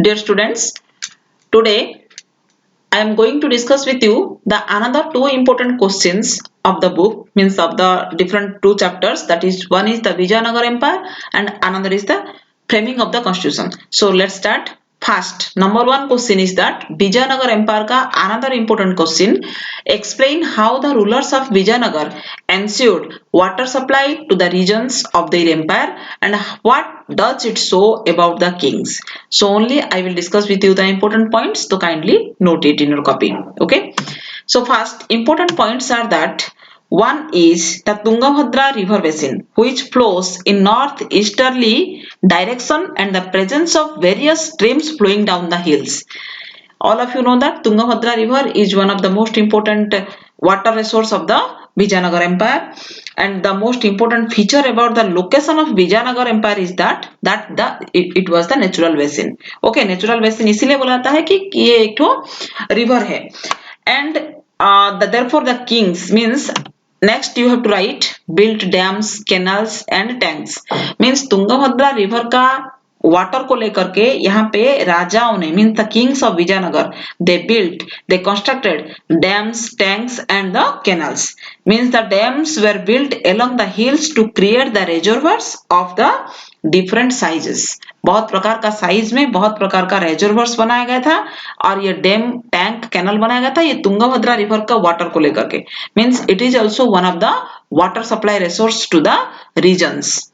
Dear students, today I am going to discuss with you the another two important questions of the book, means of the different two chapters. That is, one is the Vijayanagar Empire and another is the framing of the constitution. So let's start. First, number one question is that Vijayanagar Empire ka another important question. Explain how the rulers of Vijayanagar ensured water supply to the regions of their empire and what does it show about the kings. So only I will discuss with you the important points, so kindly note it in your copy. Okay. So first important points are that one is the Tungabhadra river basin, which flows in northeasterly direction and the presence of various streams flowing down the hills. All of you know that Tungabhadra river is one of the most important water resource of the Vijayanagar Empire, and the most important feature about the location of Vijayanagar Empire is that it was the natural basin. Okay, natural basin इसीलिए बोलाता है कि ये एक ठो river है, and therefore the kings means next you have to write built dams, canals and tanks. Means Tungabhadra river का water को लेकर के यहाँ पे राजाओं ने mean the kings of Vijayanagar they constructed dams, tanks and the canals. Means the dams were built along the hills to create the reservoirs of the different sizes. बहुत प्रकार का साइज में बहुत प्रकार का reservoirs बनाया गया था और ये डैम, टैंक, कैनल बनाया गया था ये तुंगभद्रा रिवर का वाटर को लेकर के. Means it is also one of the water supply resource to the regions.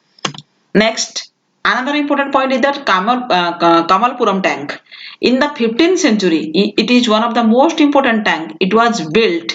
Next, another important point is that Kamalpuram tank. In the 15th century, it is one of the most important tank. It was built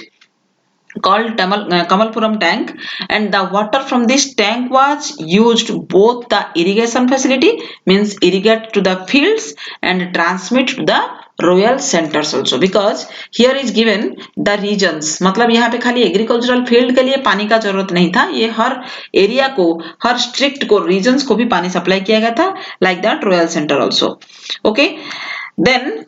called Kamalpuram tank, and the water from this tank was used both the irrigation facility, means irrigate to the fields and transmit to the royal centers also, because here is given the regions. मतलब यहाँ पे खाली agricultural field के लिए पानी का जरूरत नहीं था, ये हर एरिया को, हर स्ट्रिक्ट को, रीजन्स को भी पानी सप्लाई किया गया था, like that royal center also. Okay, then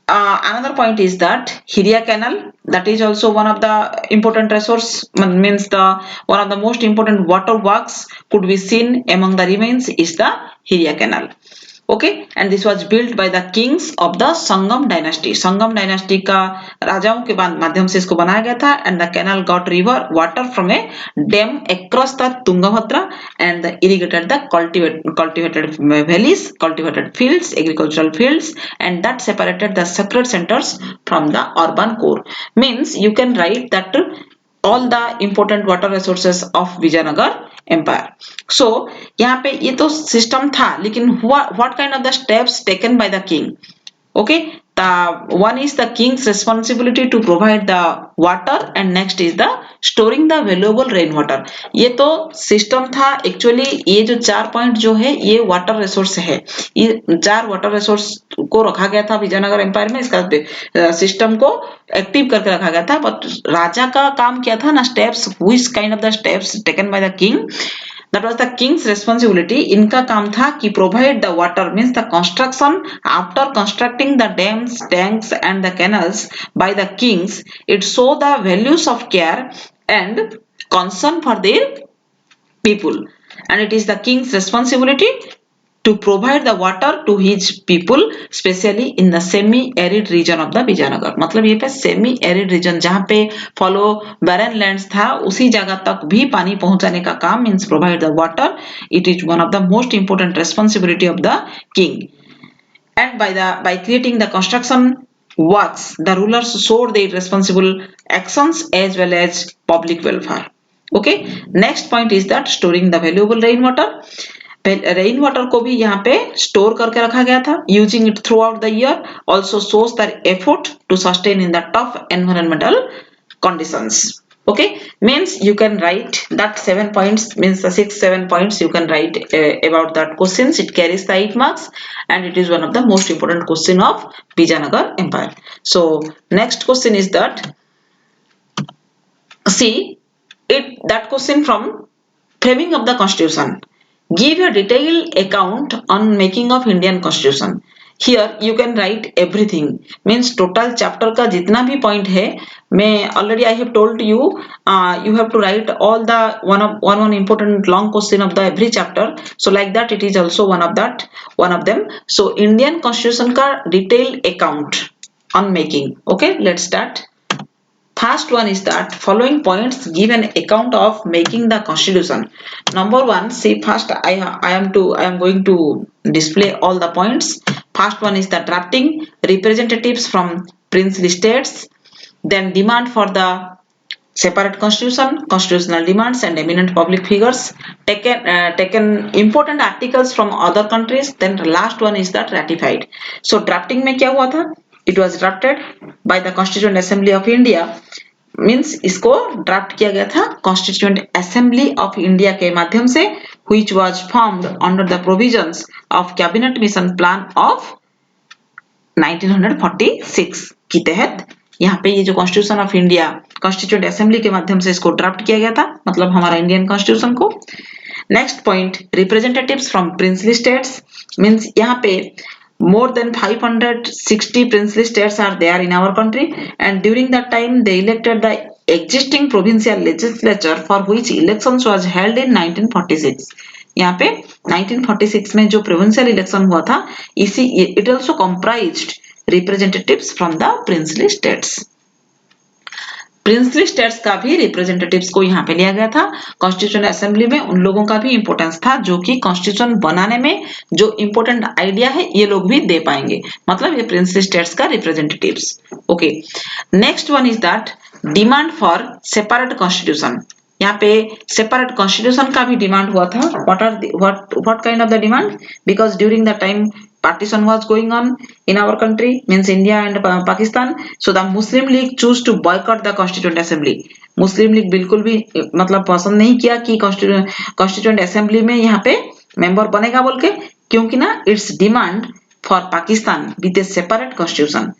another point is that Hiria Canal, that is also one of the important resource, means the one of the most important water works could be seen among the remains is the Hiria Canal. Okay, and this was built by the kings of the Sangam dynasty. Sangam dynasty का राजाओं के माध्यम से इसको बनाया गया था, and the canal got river water from a dam across the Tungabhadra and irrigated the cultivated valleys, cultivated fields, agricultural fields, and that separated the sacred centers from the urban core. Means you can write that all the important water resources of Vijayanagar Empire. So यहाँ पे ये तो system था, लेकिन what kind of the steps taken by the king? Okay, the one is the king's responsibility to provide the water and next is the storing the valuable rainwater. ये तो system था. Actually ये जो 4 point जो है ये water resource है, ये 4 वाटर रिसोर्स को रखा गया था विजयनगर एम्पायर में, इसका सिस्टम को एक्टिव करके रखा गया था. बट राजा का काम क्या था ना, steps, which kind of the steps taken by the king, that was the king's responsibility. इनका काम था कि provide the water, means the construction. After constructing the dams, tanks and the canals by the kings, it show the values of care and concern for their people, and it is the king's responsibility to provide the water to his people, especially in the semi-arid region of the Vijayanagar. मतलब ये पे semi-arid region जहाँ पे follow barren lands था, उसी जगह तक भी पानी पहुंचाने का काम, means provide the water. It is one of the most important responsibility of the king. And by creating the construction works, the rulers showed their responsible actions as well as public welfare. Okay. Next point is that storing the valuable rainwater. Rain water को भी यहाँ पे store करके रखा गया था. Using it throughout the year also shows the effort to sustain in the tough environmental conditions. Okay, means you can write that 7 points, means the 6-7 points you can write about that questions. It carries the 8 marks and it is one of the most important question of Vijayanagar Empire. So next question is that, see it, that question from framing of the constitution. Give a detailed account on making of Indian Constitution. here you can write everything, means total chapter का जितना भी point है, मैं already I have told you, you have to write all the one important long question of the every chapter, so like that it is also one of them. So Indian Constitution का detailed account on making. Okay, let's start. First one is that following points give an account of making the constitution. Number one, see first I am going to display all the points. First one is the drafting, representatives from princely states, then demand for the separate constitution, constitutional demands and eminent public figures, taken important articles from other countries, then the last one is that ratified. So drafting में क्या हुआ था? It was drafted by the Constituent Assembly of India, means इसको draft किया गया था constituent assembly of India के माध्यम से, which was formed under the provisions of cabinet mission plan of 1946 के तहत यहाँ पे ये जो constitution of India constituent assembly के माध्यम से इसको ड्राफ्ट किया गया था, मतलब हमारा इंडियन कॉन्स्टिट्यूशन को. Next point, representatives from princely states, means यहाँ पे more than 560 princely states are there in our country, and during that time they elected the existing provincial legislature for which elections was held in 1946. यहाँ पे 1946 में जो provincial election हुआ था, इसी it also comprised representatives from the princely states. Princely states का भी representatives को यहाँ पे लिया गया था. कॉन्स्टिट्यूशन असेंबली में उन लोगों का भी इंपॉर्टेंस था जो कि कॉन्स्टिट्यूशन बनाने में जो इंपॉर्टेंट आइडिया है ये लोग भी दे पाएंगे, मतलब ये प्रिंसली स्टेट्स का representatives. Okay, next one is that demand for separate constitution. यहाँ पे सेपरेट कॉन्स्टिट्यूशन का भी डिमांड हुआ था. What kind of the demand? Because during the time partition was going on in our country, means India and Pakistan, so the Muslim League choose to boycott the Constituent Assembly. Muslim league बिल्कुल भी मतलब पसंद नहीं किया कि constituent assembly में यहाँ पे मेंबर बनेगा बोल के, क्योंकि ना it's demand for Pakistan with A separate constitution.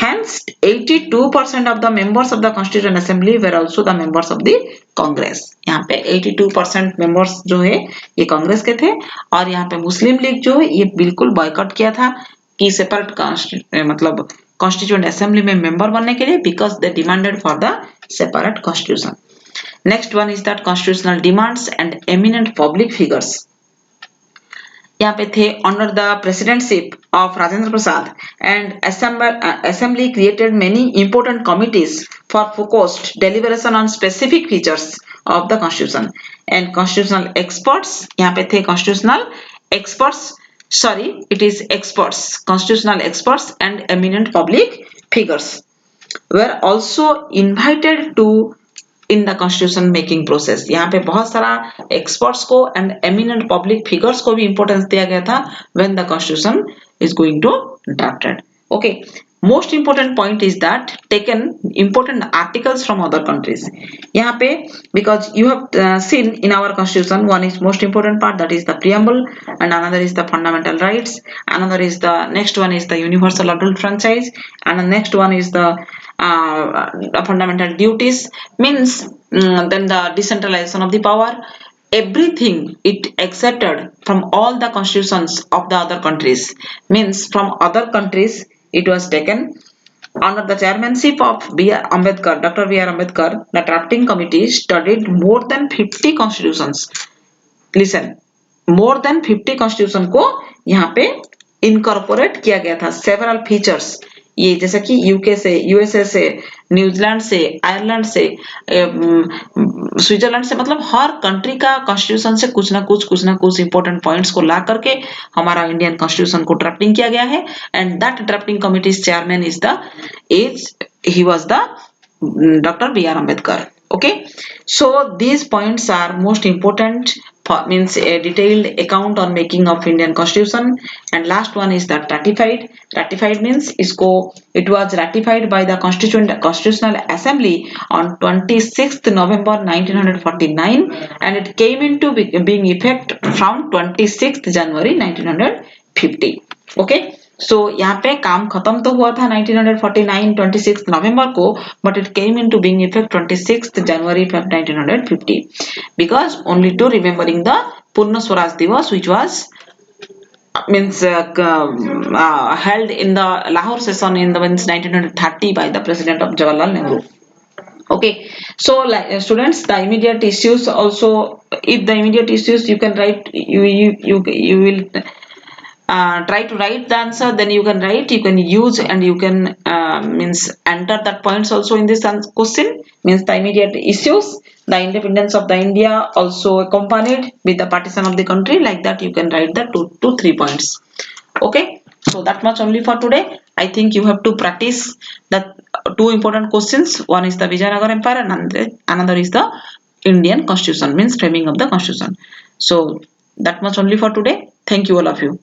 Hence, 82% of the members of the Constituent Assembly were also the members of the Congress. यहाँ पे 82% members जो है ये कांग्रेस के थे, और यहाँ पे मुस्लिम लीग जो है ये बिल्कुल बॉयकॉट किया था कि सेपरेट मतलब कॉन्स्टिट्यूएंट असेंबली में मेंबर बनने के लिए, because they demanded for the separate constitution. Next one is that constitutional demands and eminent public figures. यहाँ पे थे under the presidentship of Rajendra Prasad, and assembly created many important committees for focused deliberation on specific features of the constitution. And constitutional experts, यहाँ पे थे constitutional experts, sorry it is experts, constitutional experts and eminent public figures were also invited to in the constitution making process. यहाँ पे बहुत सारा experts को and eminent public figures को भी इंपॉर्टेंस दिया गया था when the constitution is going to drafted. Okay, most important point is that taken important articles from other countries. यहाँ पे because you have seen in our constitution one is most important part, that is the preamble, and another is the fundamental rights, another is the next one is the universal adult franchise, and next one is the fundamental duties, means then the decentralization of the power, everything it accepted from all the constitutions of the other countries, means from other countries it was taken under the chairmanship of B.R. Ambedkar, Dr. B.R. Ambedkar. The drafting committee studied more than 50 constitutions. Listen, more than 50 constitution को यहाँ पे incorporate किया गया था. several features, ये जैसे कि UK से, यूएसए से, न्यूजीलैंड से, आयरलैंड से, स्विट्जरलैंड से, मतलब हर कंट्री का कॉन्स्टिट्यूशन से कुछ ना कुछ इंपॉर्टेंट पॉइंट्स को ला करके हमारा इंडियन कॉन्स्टिट्यूशन को ड्राफ्टिंग किया गया है. And that drafting committee's chairman he was the doctor B R Ambedkar. Okay, so these points are most important for, means a detailed account on making of Indian Constitution. And last one is that ratified. Ratified means it was ratified by the Constitutional Assembly on 26th November 1949, and it came into being effect from 26th January 1950. Okay, so यहाँ पे काम खत्म तो हुआ था 1949 26 नवंबर को, but it came into being effect 26th January 1950, because only to remembering the Purna Swaraj Divas which was means held in the Lahore session in the means 1930 by the President of Jawaharlal Nehru. Okay, so like students, the immediate issues also, if the immediate issues you can write, you will try to write the answer, then you can write, you can use, and you can means enter that points also in this question. Means the immediate issues, the independence of the India also accompanied with the partition of the country, like that you can write the 2 to 3 points. Okay, so that much only for today. I think you have to practice the two important questions. One is the Vijayanagar Empire and another is the Indian Constitution, means framing of the Constitution. So that much only for today. Thank you all of you.